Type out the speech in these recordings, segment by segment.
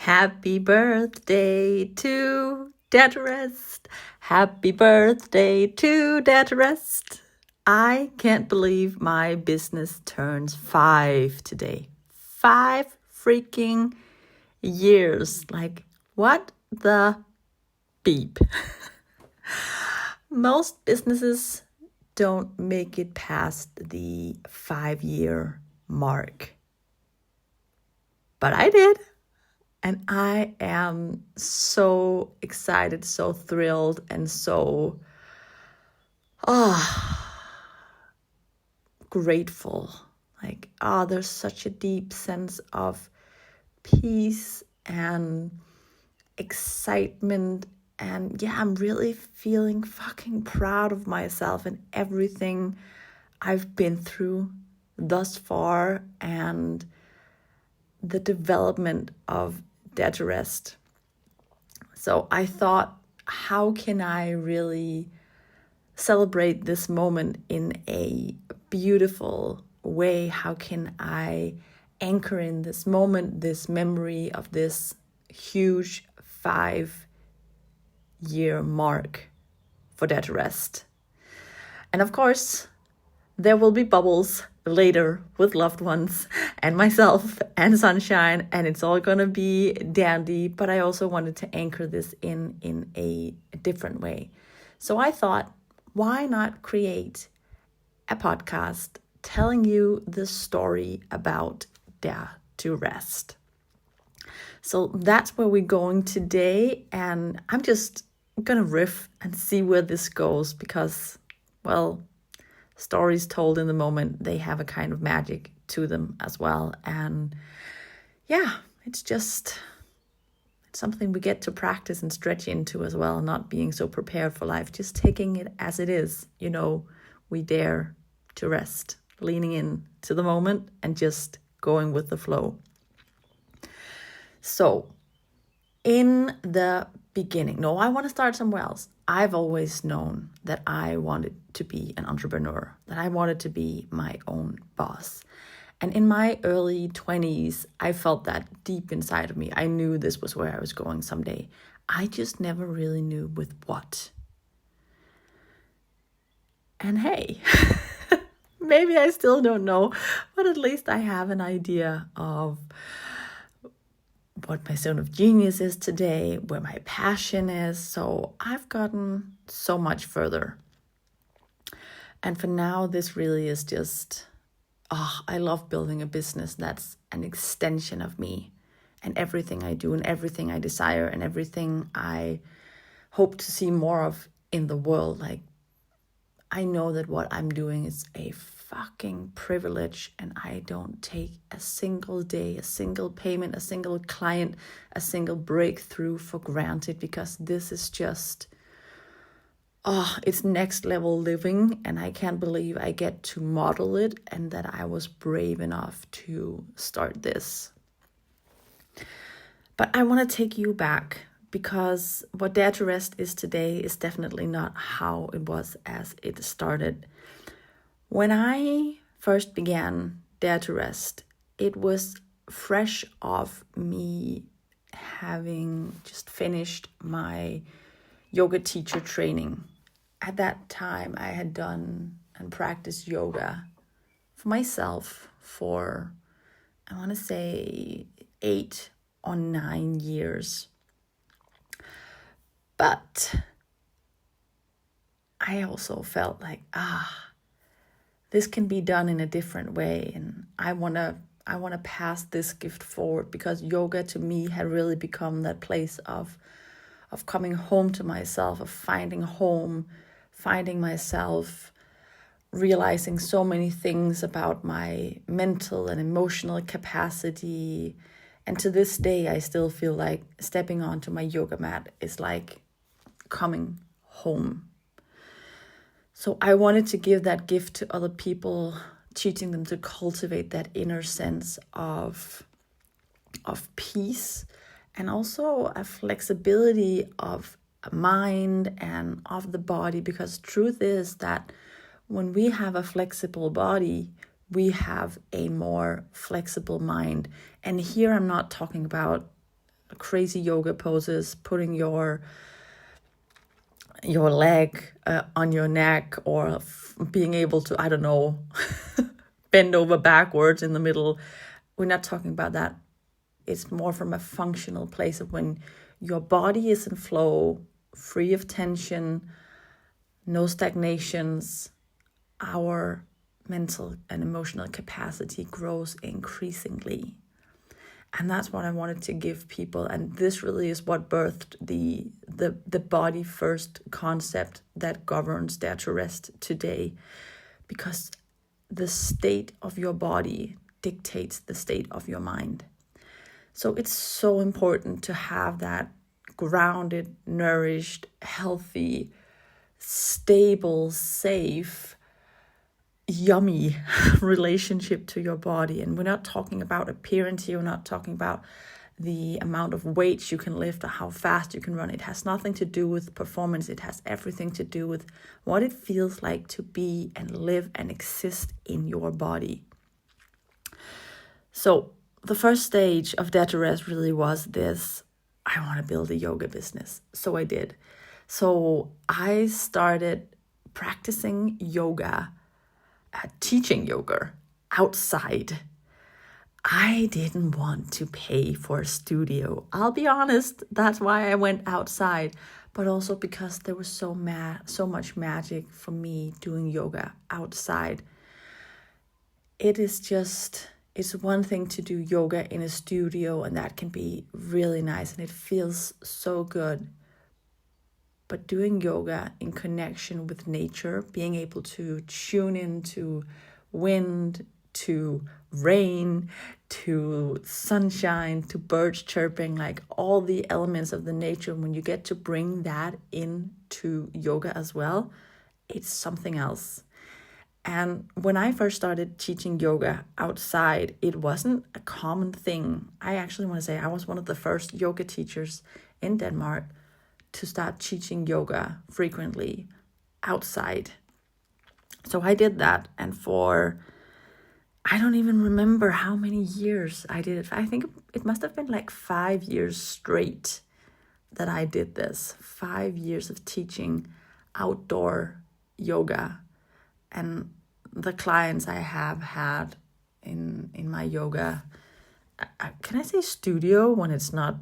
Happy birthday to Dead Rest. Happy birthday to Dead Rest. I can't believe my business turns 5 today. 5 freaking years. Like, what the beep? Most businesses don't make it past the 5-year mark. But I did. And I am so excited, so thrilled, and so grateful. Like, there's such a deep sense of peace and excitement. And yeah, I'm really feeling fucking proud of myself and everything I've been through thus far and the development of Dead to Rest. So I thought, how can I really celebrate this moment in a beautiful way? How can I anchor in this moment, this memory of this huge 5-year mark for Dead to Rest? And of course, there will be bubbles later with loved ones and myself and sunshine, and it's all gonna be dandy, but I also wanted to anchor this in a different way. So I thought, why not create a podcast telling you the story about Dare to Rest? So that's where we're going today, and I'm just gonna riff and see where this goes because, well, stories told in the moment, they have a kind of magic to them as well. And yeah, it's something we get to practice and stretch into as well, not being so prepared for life, just taking it as it is. We dare to rest, leaning in to the moment and just going with the flow. So in the beginning, I want to start somewhere else. I've always known that I wanted to be an entrepreneur, that I wanted to be my own boss. And in my early 20s, I felt that deep inside of me. I knew this was where I was going someday. I just never really knew with what. And hey, maybe I still don't know, but at least I have an idea of what my zone of genius is today, where my passion is. So I've gotten so much further. And for now, this really is just, I love building a business that's an extension of me and everything I do and everything I desire and everything I hope to see more of in the world. Like, I know that what I'm doing is a fucking privilege, and I don't take a single day, a single payment, a single client, a single breakthrough for granted, because this is just, it's next level living, and I can't believe I get to model it and that I was brave enough to start this. But I want to take you back, because what Dare to Rest is today is definitely not how it was as it started. When I first began Dare to Rest, it was fresh off me having just finished my yoga teacher training. At that time, I had done and practiced yoga for myself for, I want to say, 8 or 9 years. But I also felt like, this can be done in a different way, and I want to pass this gift forward, because yoga to me had really become that place of coming home to myself, of finding home, finding myself, realizing so many things about my mental and emotional capacity. And to this day, I still feel like stepping onto my yoga mat is like coming home. So I wanted to give that gift to other people, teaching them to cultivate that inner sense of peace, and also a flexibility of mind and of the body, because truth is that when we have a flexible body, we have a more flexible mind. And here I'm not talking about crazy yoga poses, putting your leg on your neck, or being able to, I don't know, bend over backwards in the middle. We're not talking about that. It's more from a functional place of when your body is in flow, free of tension, no stagnations, our mental and emotional capacity grows increasingly. And that's what I wanted to give people. And this really is what birthed the body first concept that governs Dare to Rest today. Because the state of your body dictates the state of your mind. So it's so important to have that grounded, nourished, healthy, stable, safe, yummy relationship to your body. And we're not talking about appearance here. We're not talking about the amount of weights you can lift or how fast you can run. It has nothing to do with performance. It has everything to do with what it feels like to be and live and exist in your body. So the first stage of Dare to Rest really was this: I want to build a yoga business. So I did. So I started practicing yoga, teaching yoga outside. I didn't want to pay for a studio. I'll be honest, that's why I went outside. But also because there was so much magic for me doing yoga outside. It's one thing to do yoga in a studio, and that can be really nice and it feels so good. But doing yoga in connection with nature, being able to tune into wind, to rain, to sunshine, to birds chirping, like all the elements of the nature, when you get to bring that into yoga as well, it's something else. And when I first started teaching yoga outside, it wasn't a common thing. I actually want to say I was one of the first yoga teachers in Denmark to start teaching yoga frequently outside. So I did that, and for, I don't even remember how many years I did it. I think it must have been like 5 years straight that I did this. 5 years of teaching outdoor yoga. And the clients I have had in my yoga, can I say studio when it's not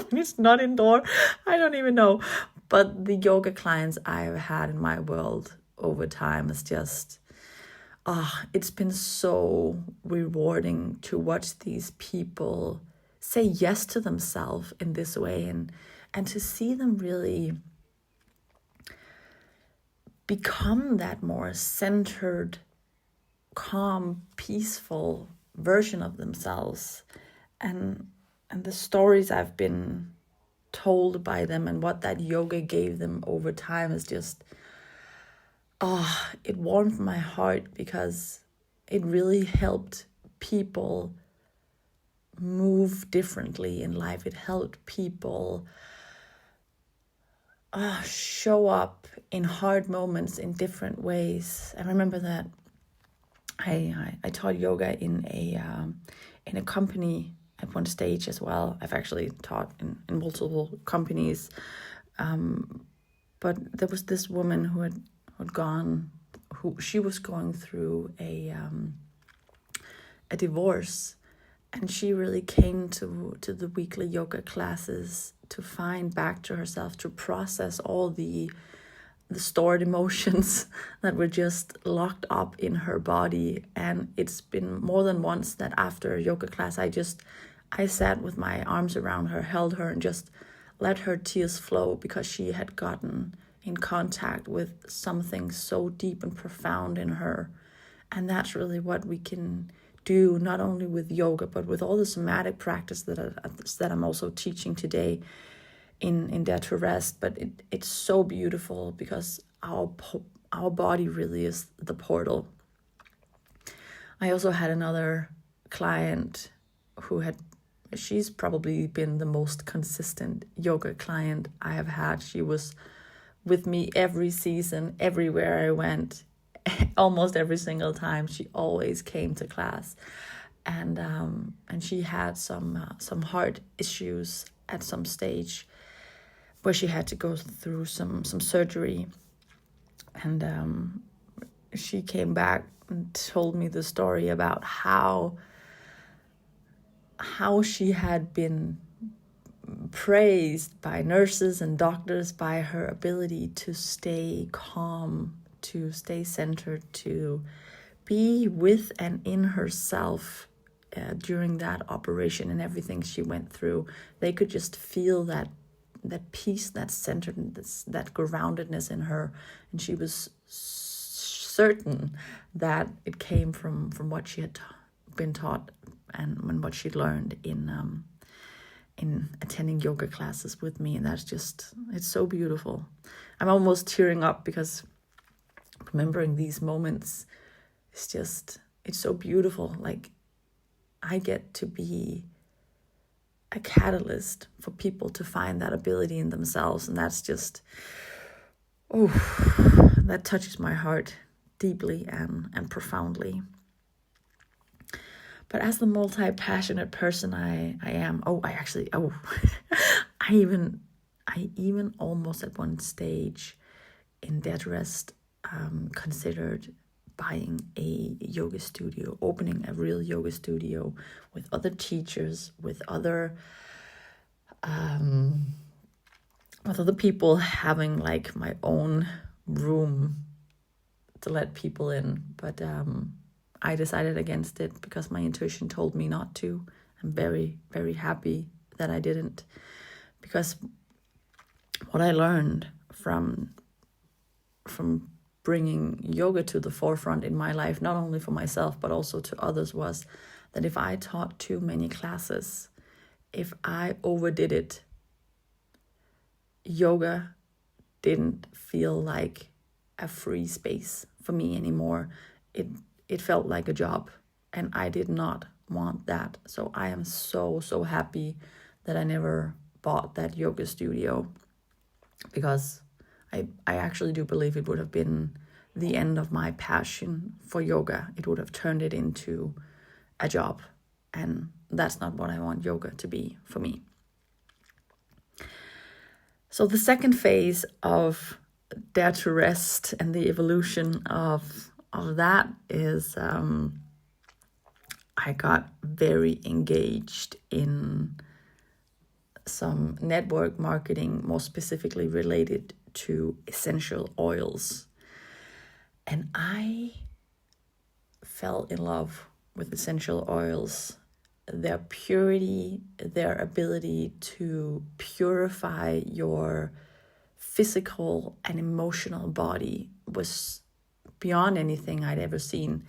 when it's not indoor? I don't even know. But the yoga clients I've had in my world over time is just, it's been so rewarding to watch these people say yes to themselves in this way, and to see them really become that more centered, calm, peaceful version of themselves. And the stories I've been told by them and what that yoga gave them over time is just, it warmed my heart, because it really helped people move differently in life. It helped people show up in hard moments in different ways. I remember that I taught yoga in a company at one stage as well. I've actually taught in multiple companies, but there was this woman who had she was going through a divorce, and she really came to the weekly yoga classes to find back to herself, to process all the stored emotions that were just locked up in her body. And it's been more than once that after a yoga class, I sat with my arms around her, held her, and just let her tears flow, because she had gotten in contact with something so deep and profound in her. And that's really what we can do, not only with yoga, but with all the somatic practice that I'm also teaching today in Dare to Rest. But it's so beautiful, because our body really is the portal. I also had another client she's probably been the most consistent yoga client I have had. She was with me every season, everywhere I went, almost every single time. She always came to class. and she had some heart issues at some stage where she had to go through some surgery, and she came back and told me the story about how she had been praised by nurses and doctors by her ability to stay calm, to stay centered, to be with and in herself during that operation and everything she went through. They could just feel that peace, that centeredness, that groundedness in her, and she was certain that it came from what she had been taught and what she'd learned in attending yoga classes with me. And that's just, it's so beautiful. I'm almost tearing up because remembering these moments, it's so beautiful. Like, I get to be a catalyst for people to find that ability in themselves. And that's just, that touches my heart deeply and profoundly. But as the multi-passionate person I am, I even almost at one stage in Dead Rest considered buying a yoga studio, opening a real yoga studio with other teachers, with other people, having like my own room to let people in. But I decided against it because my intuition told me not to. I'm very, very happy that I didn't, because what I learned from bringing yoga to the forefront in my life, not only for myself but also to others, was that if I taught too many classes, if I overdid it, yoga didn't feel like a free space for me anymore. It felt like a job, and I did not want that. So I am so happy that I never bought that yoga studio, because I actually do believe it would have been the end of my passion for yoga. It would have turned it into a job, and that's not what I want yoga to be for me. So the second phase of Dare to Rest and the evolution of that is I got very engaged in some network marketing, more specifically related to essential oils. And I fell in love with essential oils. Their purity, their ability to purify your physical and emotional body was beyond anything I'd ever seen.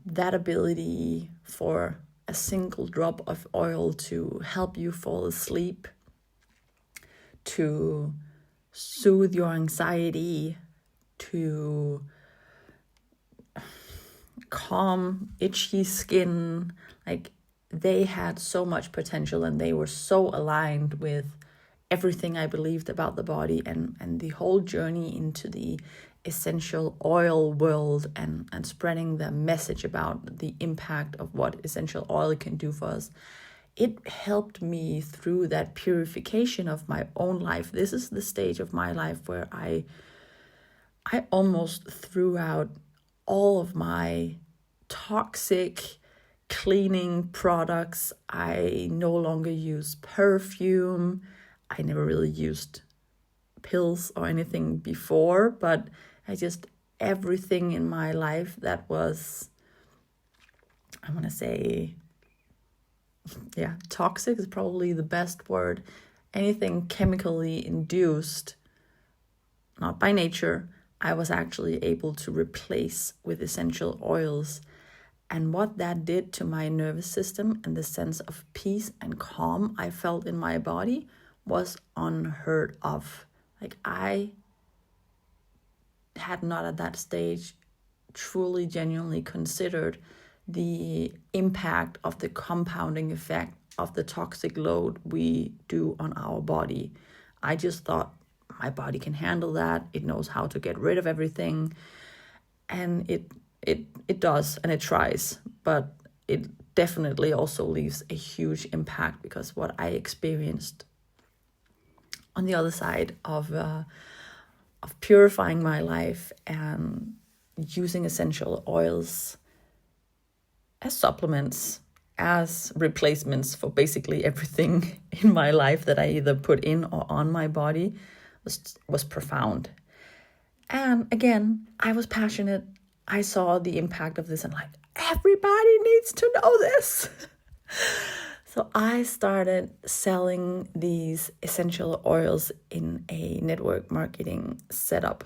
That ability for a single drop of oil to help you fall asleep, to soothe your anxiety, to calm itchy skin, like, they had so much potential, and they were so aligned with everything I believed about the body, and the whole journey into the essential oil world and spreading the message about the impact of what essential oil can do for us. It helped me through that purification of my own life. This is the stage of my life where I almost threw out all of my toxic cleaning products. I no longer use perfume. I never really used pills or anything before, but everything in my life that was, I want to say, toxic is probably the best word. Anything chemically induced, not by nature, I was actually able to replace with essential oils. And what that did to my nervous system and the sense of peace and calm I felt in my body was unheard of. Like, I had not at that stage truly, genuinely considered the impact of the compounding effect of the toxic load we do on our body. I just thought my body can handle that. It knows how to get rid of everything. And it does, and it tries. but it definitely also leaves a huge impact, because what I experienced on the other side of purifying my life and using essential oils as supplements, as replacements for basically everything in my life that I either put in or on my body was profound. And again, I was passionate. I saw the impact of this and like, everybody needs to know this. So I started selling these essential oils in a network marketing setup.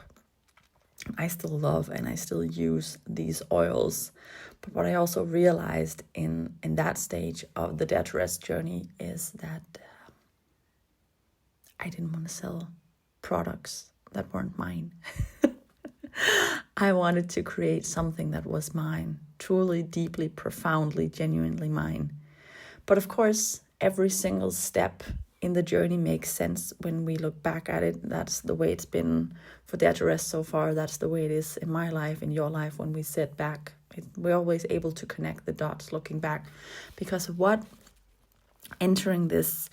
I still love and I still use these oils. But what I also realized in that stage of the Dare to Rest journey is that I didn't want to sell products that weren't mine. I wanted to create something that was mine, truly, deeply, profoundly, genuinely mine. But of course, every single step in the journey makes sense when we look back at it. That's the way it's been for Dare to Rest so far. That's the way it is in my life, in your life, when we sit back. We're always able to connect the dots looking back, because what entering this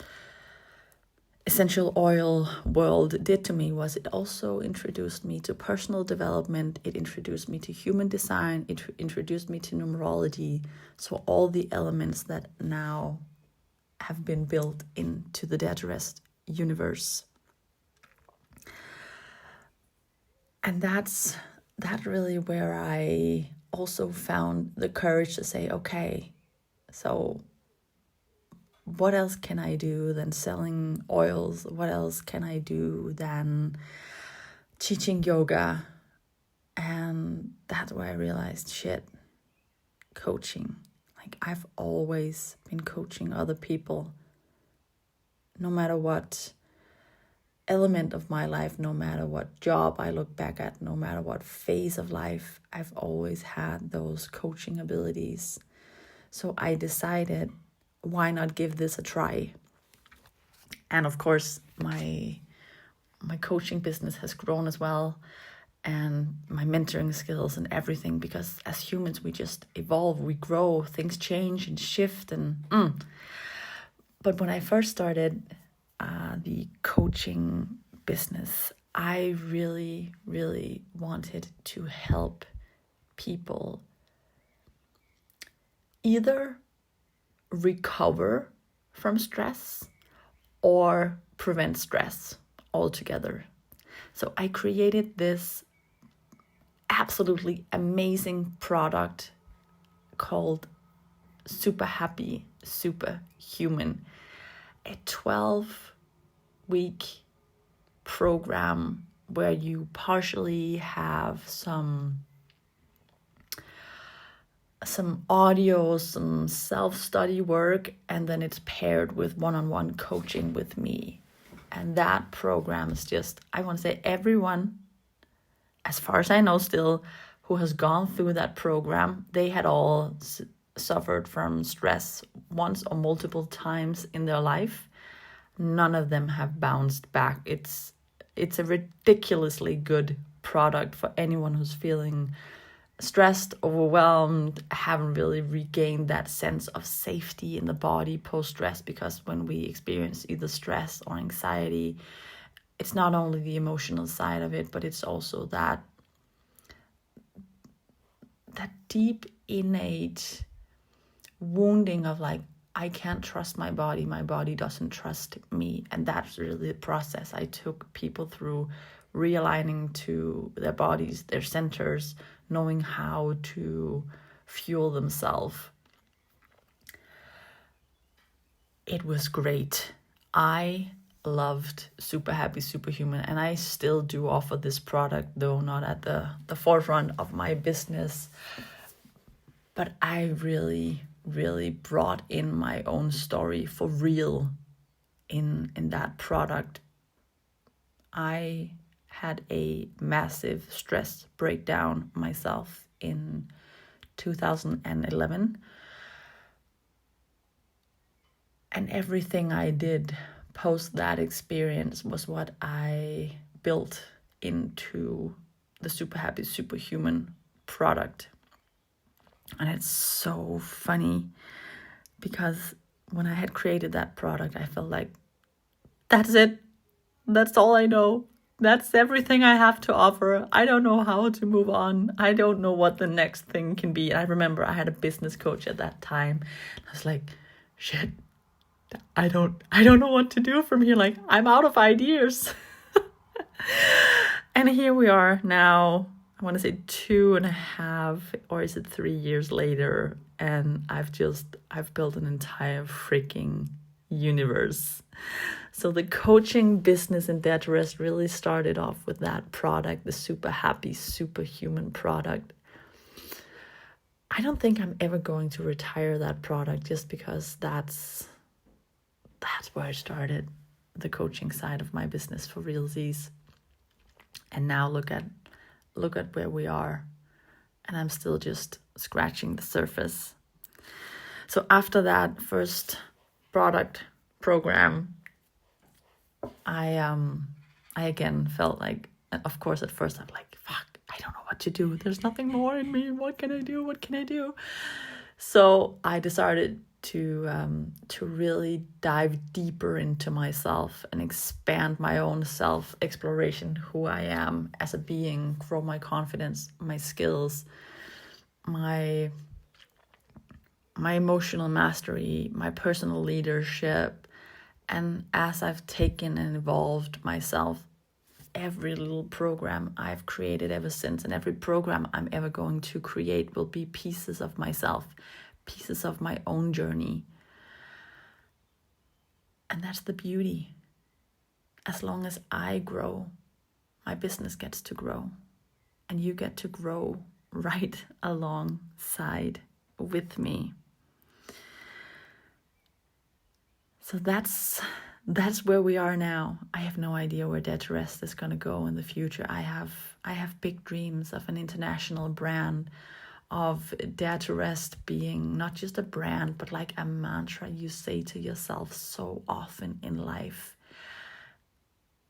essential oil world did to me was it also introduced me to personal development. It introduced me to human design. It introduced me to numerology. So all the elements that now have been built into the Dare to Rest universe. And that's really where I also found the courage to say, okay, so what else can I do than selling oils? What else can I do than teaching yoga? And that's where I realized, shit, coaching. Like, I've always been coaching other people, no matter what element of my life, no matter what job I look back at, no matter what phase of life, I've always had those coaching abilities. So I decided, why not give this a try? And of course, my coaching business has grown as well, and my mentoring skills and everything, because as humans, we just evolve, we grow, things change and shift. But when I first started the coaching business, I really, really wanted to help people either recover from stress or prevent stress altogether. So I created this absolutely amazing product called Super Happy, Super Human, a 12-week program where you partially have some audio, some self-study work, and then it's paired with one-on-one coaching with me. And that program is just, I want to say, everyone, as far as I know still, who has gone through that program, they had all suffered from stress once or multiple times in their life. None of them have bounced back. It's a ridiculously good product for anyone who's feeling stressed, overwhelmed, haven't really regained that sense of safety in the body post-stress, because when we experience either stress or anxiety, it's not only the emotional side of it, but it's also that deep innate wounding of like, I can't trust my body doesn't trust me. And that's really the process I took people through, realigning to their bodies, their centers, knowing how to fuel themselves. It was great. I loved Super Happy, Superhuman, and I still do offer this product, though not at the forefront of my business. But I really, really brought in my own story for real in that product. I had a massive stress breakdown myself in 2011. And everything I did post that experience was what I built into the Super Happy Superhuman product. And it's so funny because when I had created that product, I felt like, that's it. That's all I know. That's everything I have to offer. I don't know how to move on. I don't know what the next thing can be. And I remember I had a business coach at that time. I was like, shit, I don't know what to do from here. Like, I'm out of ideas. And here we are now, I want to say 2.5, or is it 3 years later? And I've built an entire freaking universe. So the coaching business in Dare to Rest really started off with that product, the super happy, superhuman product. I don't think I'm ever going to retire that product, just because that's where I started, the coaching side of my business for realsies. And now look at where we are, and I'm still just scratching the surface. So after that first product program, I again felt like, of course, at first I'm like, fuck, I don't know what to do. There's nothing more in me. What can I do? So I decided to really dive deeper into myself and expand my own self-exploration, who I am as a being, grow my confidence, my skills, my emotional mastery, my personal leadership. And as I've taken and evolved myself, every little program I've created ever since, and every program I'm ever going to create, will be pieces of myself, pieces of my own journey. And that's the beauty. As long as I grow, my business gets to grow, and you get to grow right alongside with me. So that's where we are now. I have no idea where Dare to Rest is going to go in the future. I have big dreams of an international brand, of Dare to Rest being not just a brand, but like a mantra you say to yourself so often in life.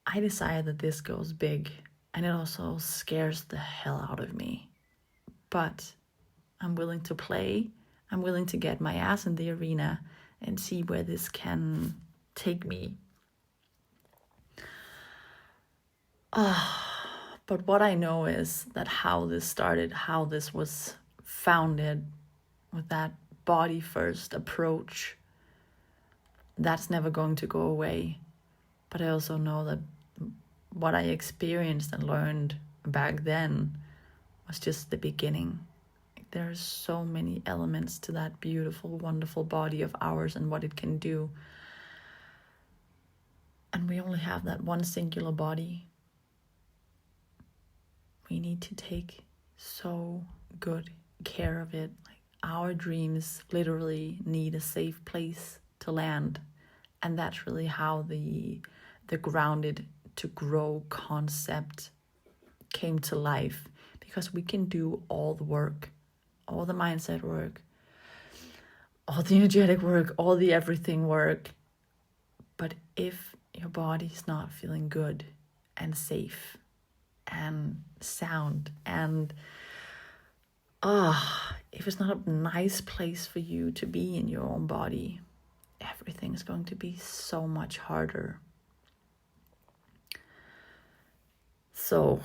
I desire that this goes big, and it also scares the hell out of me. But I'm willing to play. I'm willing to get my ass in the arena and see where this can take me. But what I know is that how this started, how this was founded with that body first approach, that's never going to go away. But I also know that what I experienced and learned back then was just the beginning. There's so many elements to that beautiful, wonderful body of ours and what it can do. And we only have that one singular body. We need to take so good care of it. Like, our dreams literally need a safe place to land. And that's really how the grounded to grow concept came to life. Because we can do all the work, all the mindset work, all the energetic work, all the everything work. But if your body's not feeling good and safe and sound, and if it's not a nice place for you to be in your own body, everything is going to be so much harder. So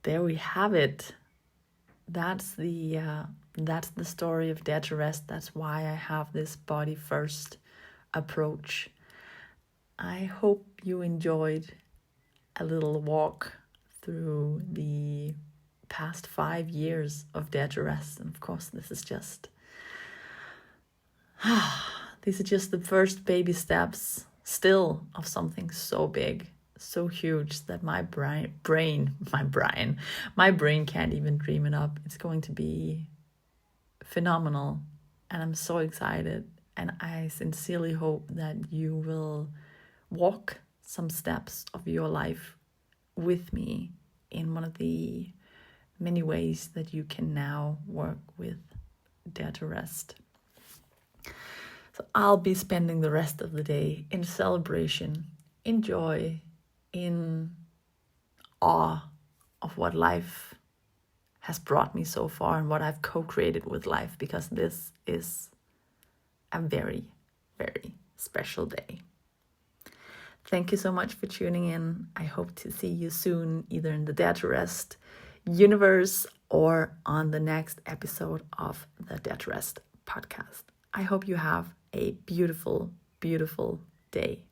there we have it. That's the story of Dare to Rest. That's why I have this body first approach. I hope you enjoyed a little walk through the past 5 years of Dare to Rest. And of course, these are just the first baby steps still of something so big, so huge that my brain can't even dream it up. It's going to be phenomenal, and I'm so excited. And I sincerely hope that you will walk some steps of your life with me in one of the many ways that you can now work with Dare to Rest. So I'll be spending the rest of the day in celebration, in joy, in awe of what life has brought me so far and what I've co-created with life, because this is a very, very special day. Thank you so much for tuning in. I hope to see you soon, either in the Dare to Rest universe or on the next episode of the Dare to Rest podcast. I hope you have a beautiful, beautiful day.